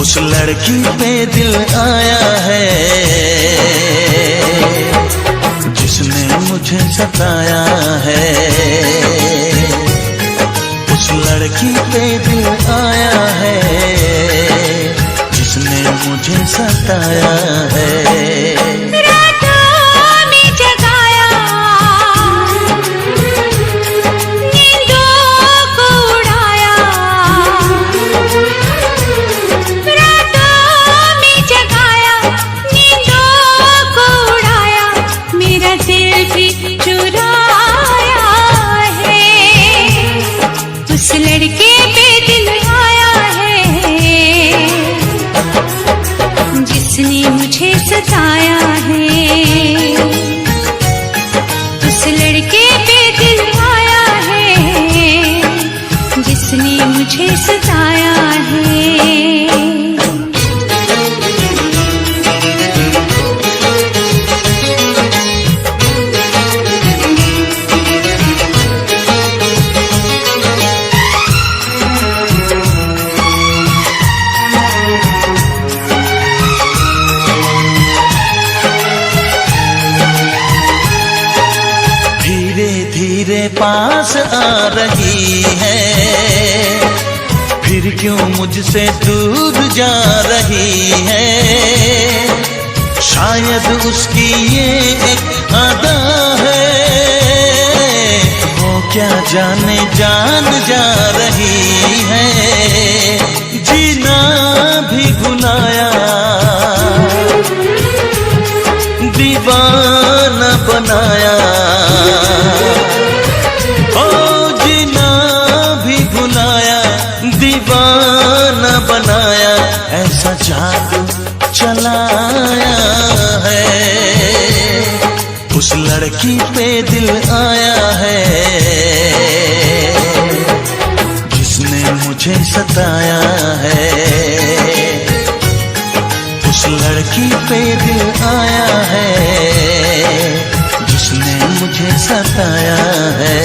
उस लड़की पे दिल आया है जिसने मुझे सताया है। उस लड़की पे दिल आया है जिसने मुझे सताया है। उस लड़के पे दिल आया है जिसने मुझे सताया है। उस लड़के पे दिल आया है जिसने मुझे सताया है। धीरे पास आ रही है, फिर क्यों मुझसे दूर जा रही है। शायद उसकी ये एक अदा है, वो क्या जाने जान जा रही है। जीना भी भुलाया, दीवाना बनाया। दीवाना बनाया, ऐसा जादू चलाया है। उस लड़की पे दिल आया है जिसने मुझे सताया है। उस लड़की पे दिल आया है जिसने मुझे सताया है।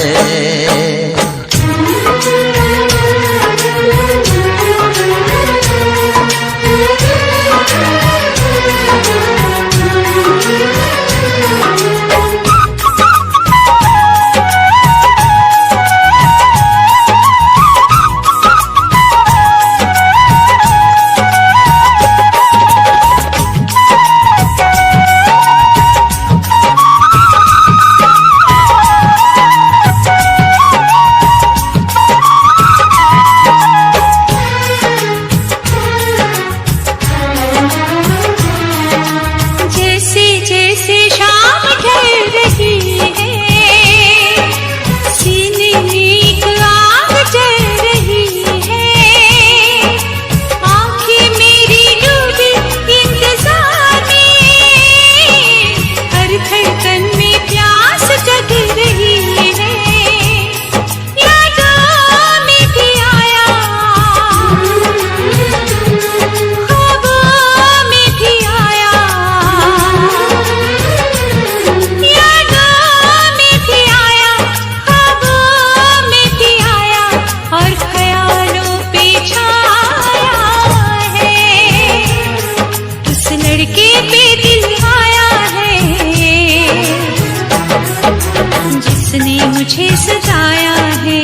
मुझे सताया है।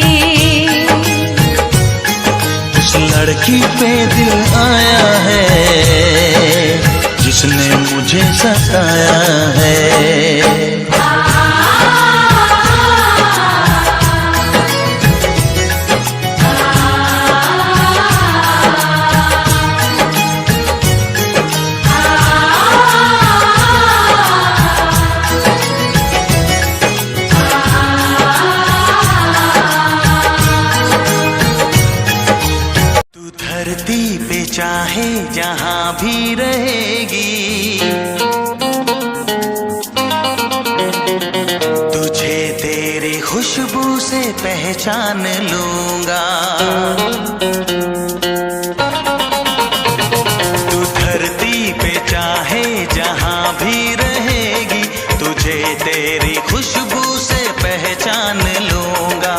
उस लड़की पे दिल आया है जिसने मुझे सताया है। धरती पे चाहे जहां भी रहेगी, तुझे तेरी खुशबू से पहचान लूंगा। तू धरती पे चाहे जहां भी रहेगी, तुझे तेरी खुशबू से पहचान लूंगा।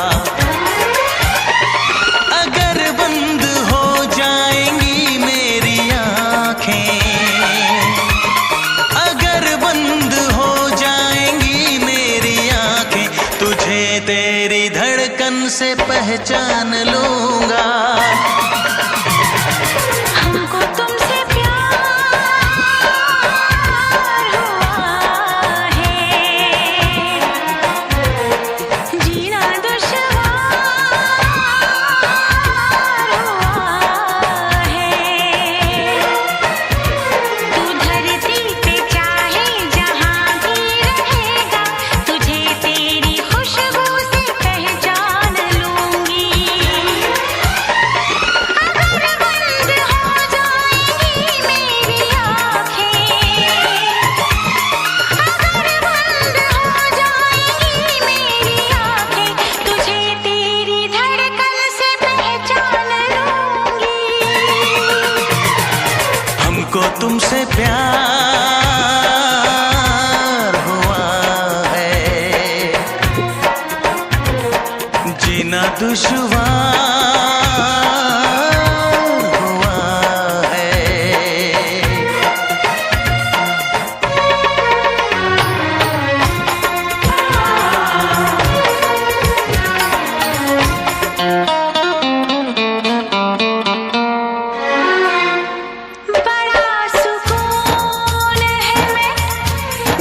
अगर बंद हो जाएंगी मेरी से पहचान लूंगा। हमको तुमसे प्यार हुआ है, जीना दुश्वार हुआ है। तू धरती पे चाहे जहाँ भी रहेगा, तुझे तेरी खुशबू से पहचान लूंगी। अगर बंद हो जाएंगी मेरी आँखें, अगर बंद हो जाएंगी मेरी आँखें, तुझे तेरी धड़कन से पहचान लूंगी। हमको तुमसे प्यार हुआ है, जीना दुश्वार हुआ है। बड़ा सुकून है, मैं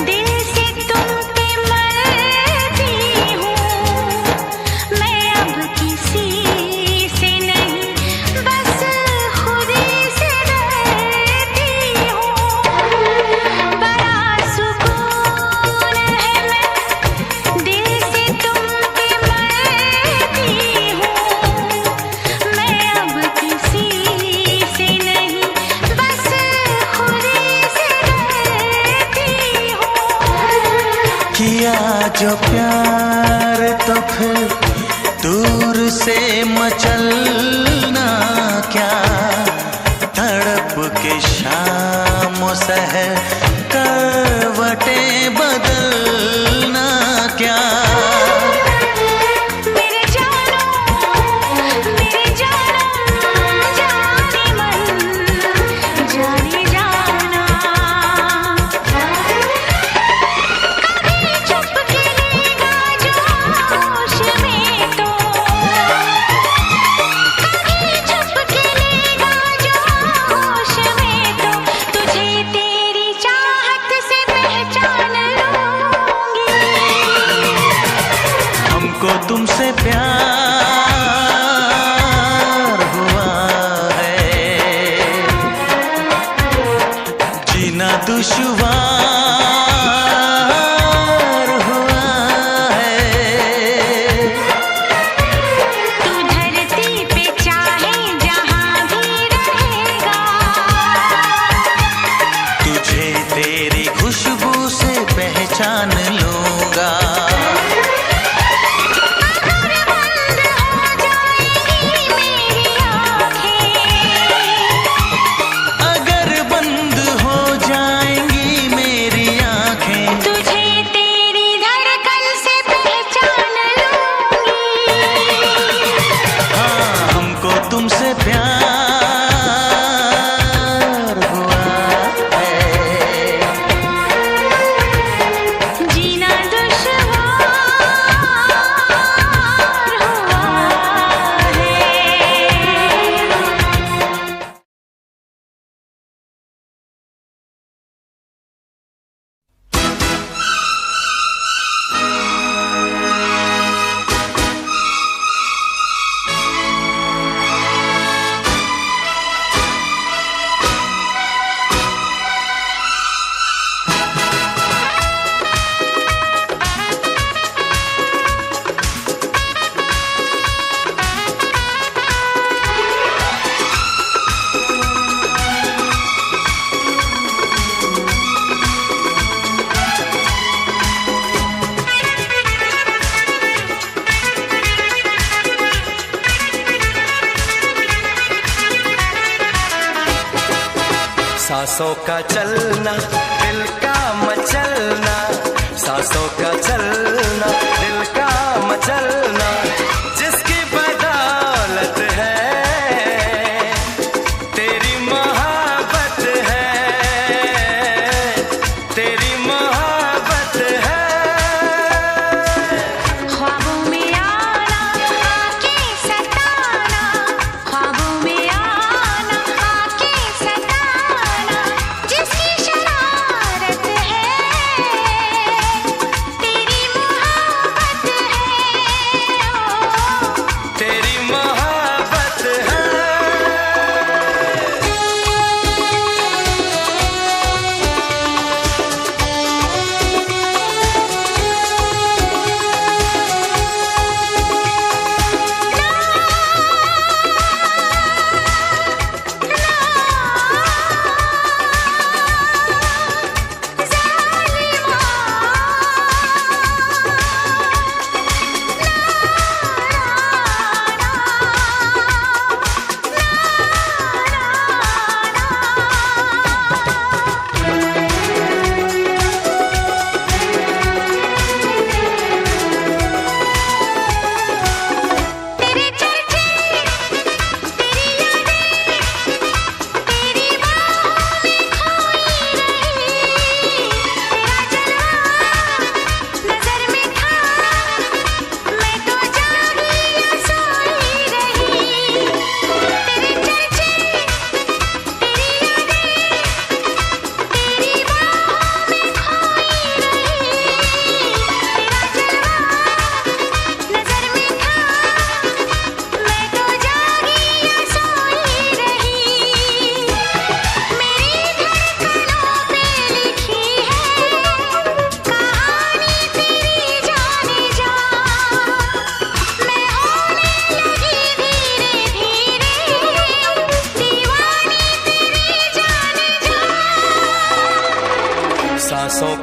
दिल से तुम पे मरती हूँ। मैं अब किसी से नहीं, बस खुदी से डरती हूँ। बड़ा सुकून है, मैं दिल से तुम पे मरती हूँ। मैं अब किसी से नहीं, बस खुदी से डरती हूँ। किया जो प्यार तो फिर दूर से मचलना क्या, तड़प के शाम सहर करवटें बदलना क्या। मेरे जानो जाने मन जाने जाना, कभी चुप के लेगा जो होश में तो, कभी चुप के लेगा जो होश में तो, तुझे तेरी चाहत से पहचान लूंगी। हमको तुमसे प्यार हुआ है, जीना दुश्वार हुआ है। तू धरती पे चाहे जहाँ भी रहेगा, तुझे तेरी खुशबू से पहचान लूंगा। अगर बंद हो जाएंगी मेरी आँखें, अगर बंद हो जाएंगी मेरी आंखें, तुझे तेरी धड़कन से पहचान लूंगी। हाँ हमको तुमसे प्यार हुआ है, जीना दुश्वार हुआ है। सांसों का चलना, दिल का मचलना, सांसों का चलना, दिल का मचलना, जिसकी बदौलत है तेरी मोहब्बत है, तेरी मोहब्बत है। ख्वाबों में आना,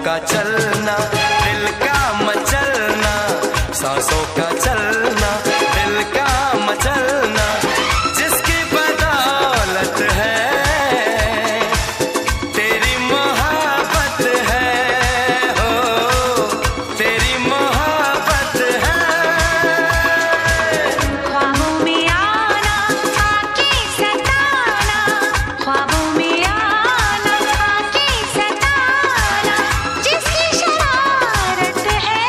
का चलना, दिल का मचलना, सांसों का चलना, दिल का मचलना, जिसकी बदौलत है तेरी मोहब्बत है, हो तेरी मोहब्बत है। ख्वाबों में आना, आके सताना, ख्वाबों में आना, आके सताना, जिसकी शरारत है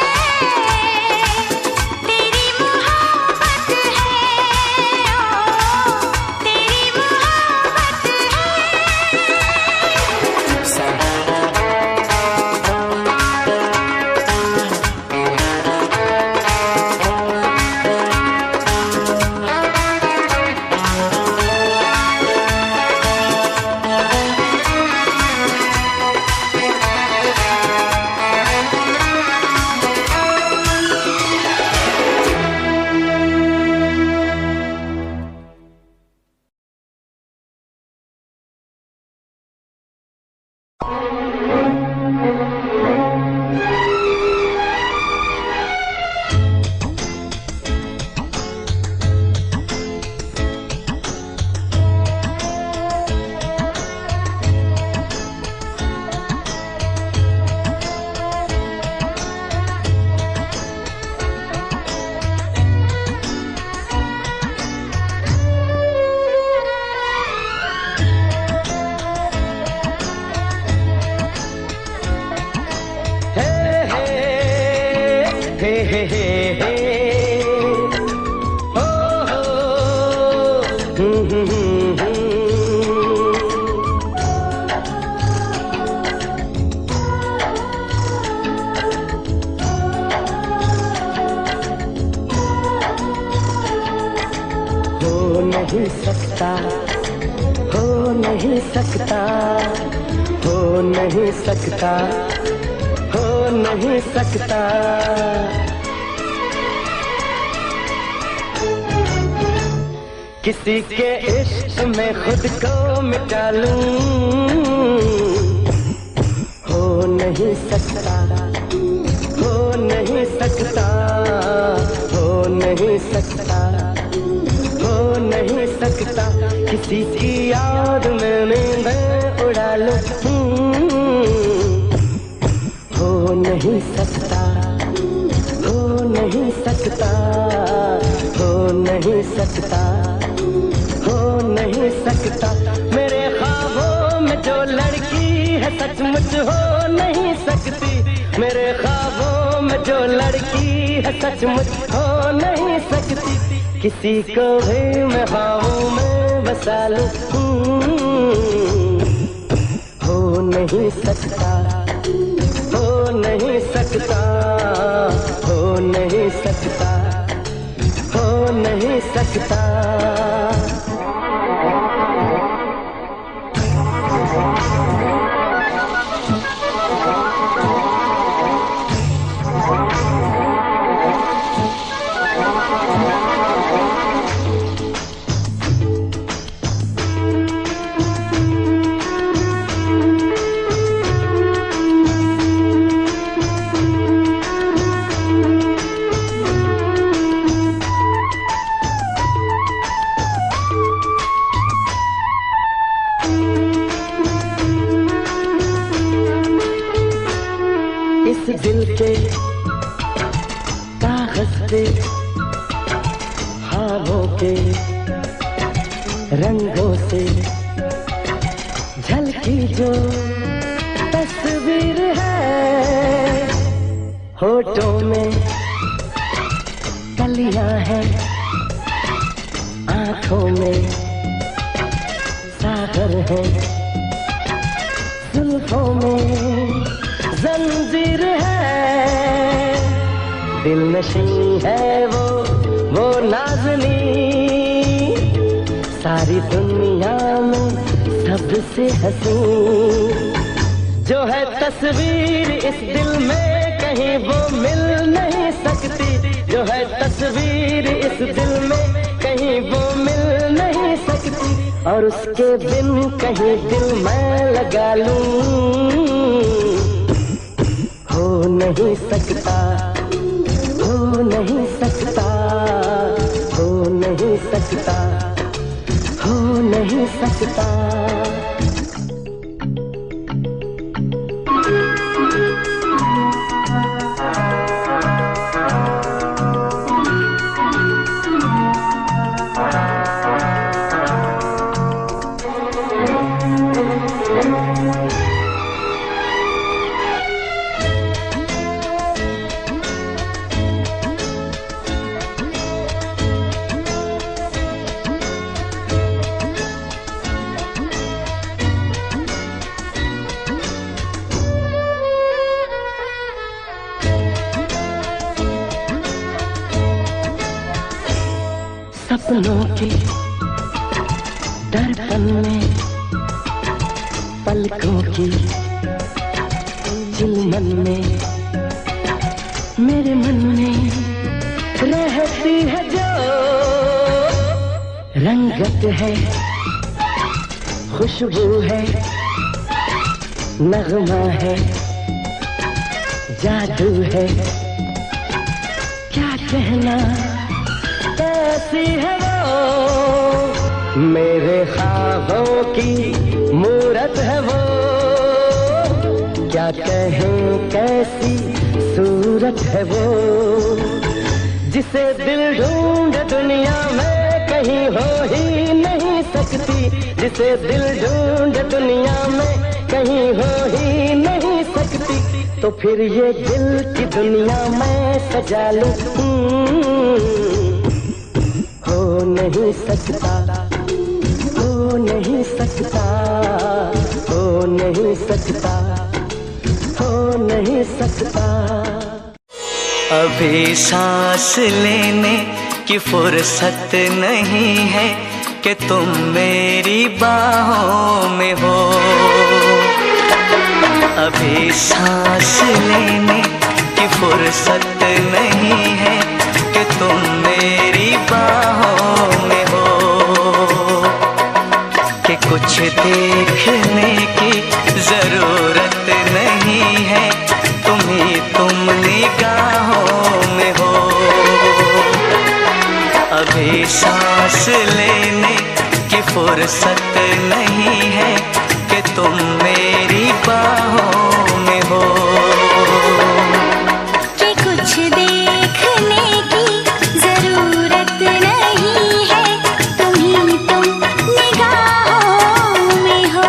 तेरी मोहब्बत है, ओ तेरी मोहब्बत नहीं सकता, हो नहीं सकता, हो नहीं सकता, हो नहीं सकता। किसी के इश्क में खुद को मिटा लूं, हो नहीं सकता, हो नहीं सकता, हो नहीं सकता, हो नहीं सकता। किसी की याद में नींदें उड़ा लूं, हो नहीं सकता, हो नहीं सकता, हो नहीं सकता, हो नहीं सकता। मेरे ख्वाबों में जो लड़की है सचमुच हो नहीं सकती, मेरे ख्वाबों में जो लड़की है सचमुच हो नहीं सकती। किसी को भी मैं ख्वाबों में बसा लूं, हो नहीं सकता, हो नहीं सकता, हो नहीं सकता, हो नहीं सकता। इस दिल के कागज पे ख्वाबों के रंगों से झलकी जो तस्वीर है, होठों में कलियां हैं, आंखों में सागर है, जुल्फों में जंजीर है, दिल नशी है वो नाज़नी, सारी दुनिया में सबसे हंसी जो है तस्वीर इस दिल में कहीं वो मिल नहीं सकती, जो है तस्वीर इस दिल में कहीं वो मिल नहीं सकती, और उसके बिन कहीं दिल मैं लगा लूं, नहीं सकता, हो नहीं सकता, हो नहीं सकता, हो नहीं सकता। सपनों के दर्पण में, पलकों की चिलमन में, मेरे मन में रहती है जो रंगत है, खुशबू है, नगमा है, जादू है, क्या कहना कैसी है वो, मेरे ख्वाबों की मूरत है वो, क्या कहें कैसी सूरत है वो, जिसे दिल ढूंढ दुनिया में कहीं हो ही नहीं सकती, जिसे दिल ढूंढ दुनिया में कहीं हो ही नहीं सकती, तो फिर ये दिल की दुनिया में सजा लूं। हो नहीं सकता, हो नहीं सकता, हो नहीं सकता, हो नहीं सकता। अभी सांस लेने की फुर्सत नहीं है कि तुम मेरी बाहों में हो, अभी सांस लेने की फुर्सत नहीं है कि तुम मेरी बाहों में हो, कि कुछ देखने की जरूरत नहीं है, तुम निगाहों में हो, अभी सांस लेने की फुर्सत नहीं है कि तुम मेरी बाहों में हो, कि कुछ देखने की जरूरत नहीं है, तुम निगाहों में हो।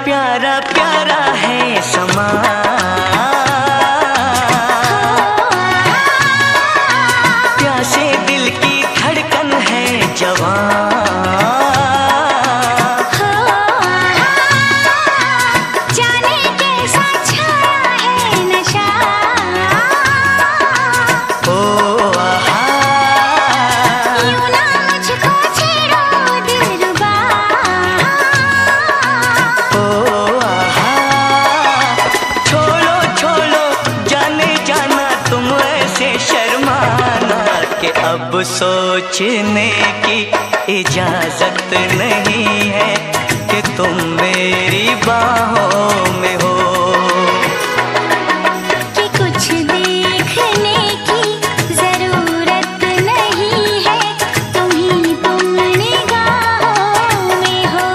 प्यारा प्यारा है समा, प्यासे दिल की धड़कन है जवां, जाने कैसा छाया है नशा, ओ आहा, यूं ना मुझको छेड़ो दिलरुबा, अब सोचने की इजाजत नहीं है कि तुम मेरी बाहों में हो, कि कुछ देखने की जरूरत नहीं है, तुम निगाहों में हो।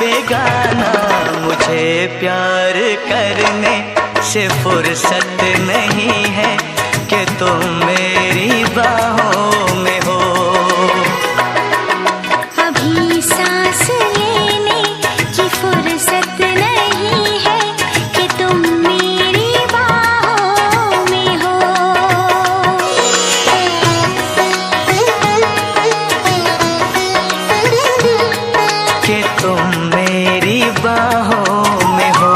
बेगाना, मुझे प्यार करने से फुर्सत नहीं है कि तुम मेरी बाहों में हो। अभी सांस लेने की फुर्सत नहीं है कि तुम मेरी बाहों में हो। कि तुम मेरी बाहों में हो।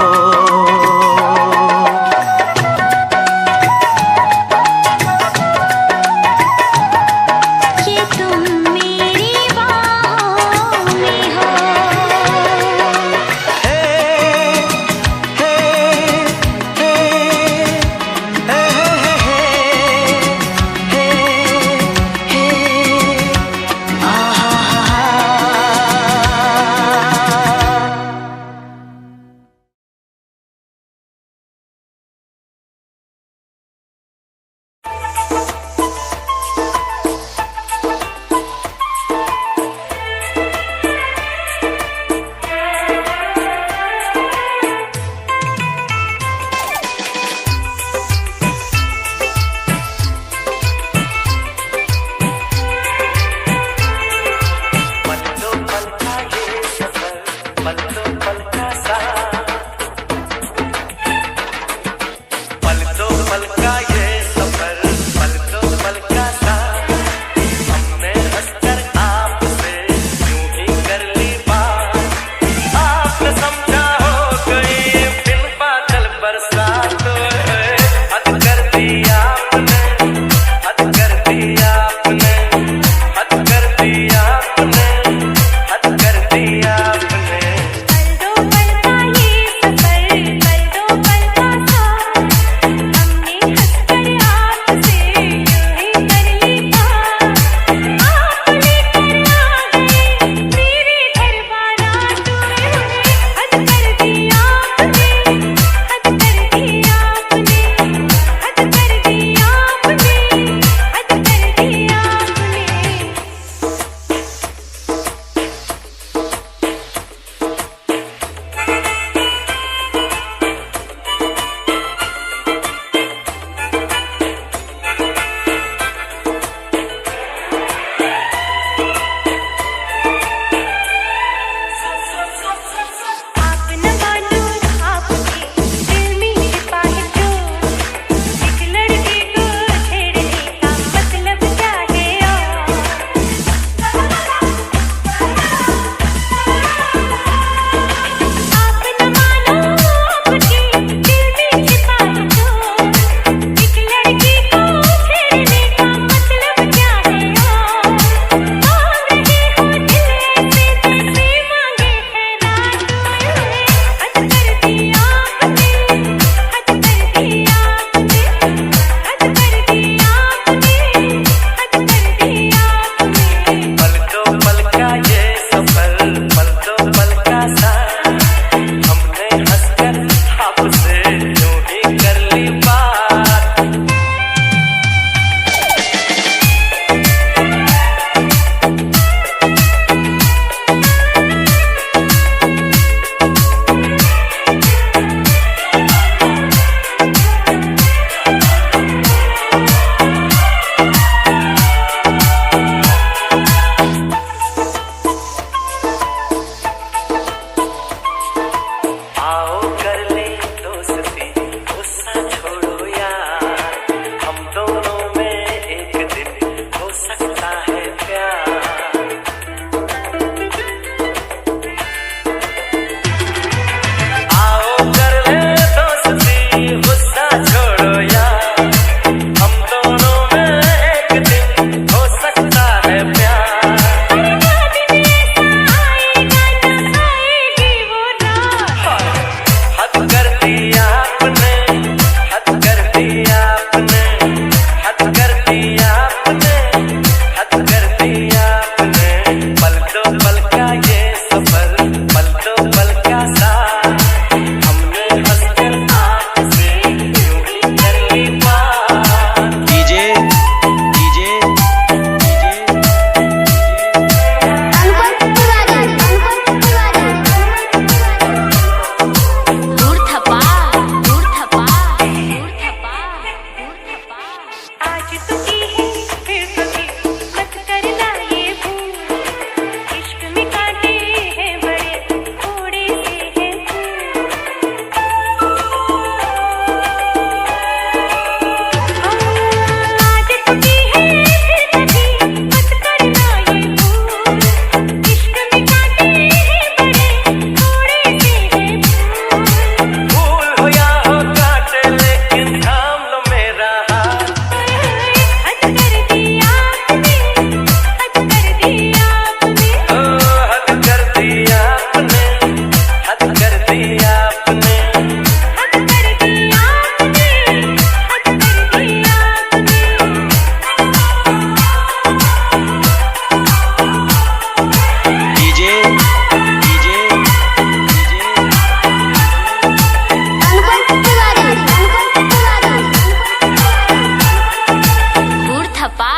थपा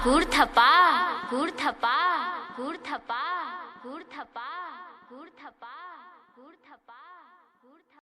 गुड़ थपा गुड़ थपा गुड़ थपा गुड़ थपा गुड़ थपा गुड़ थपा।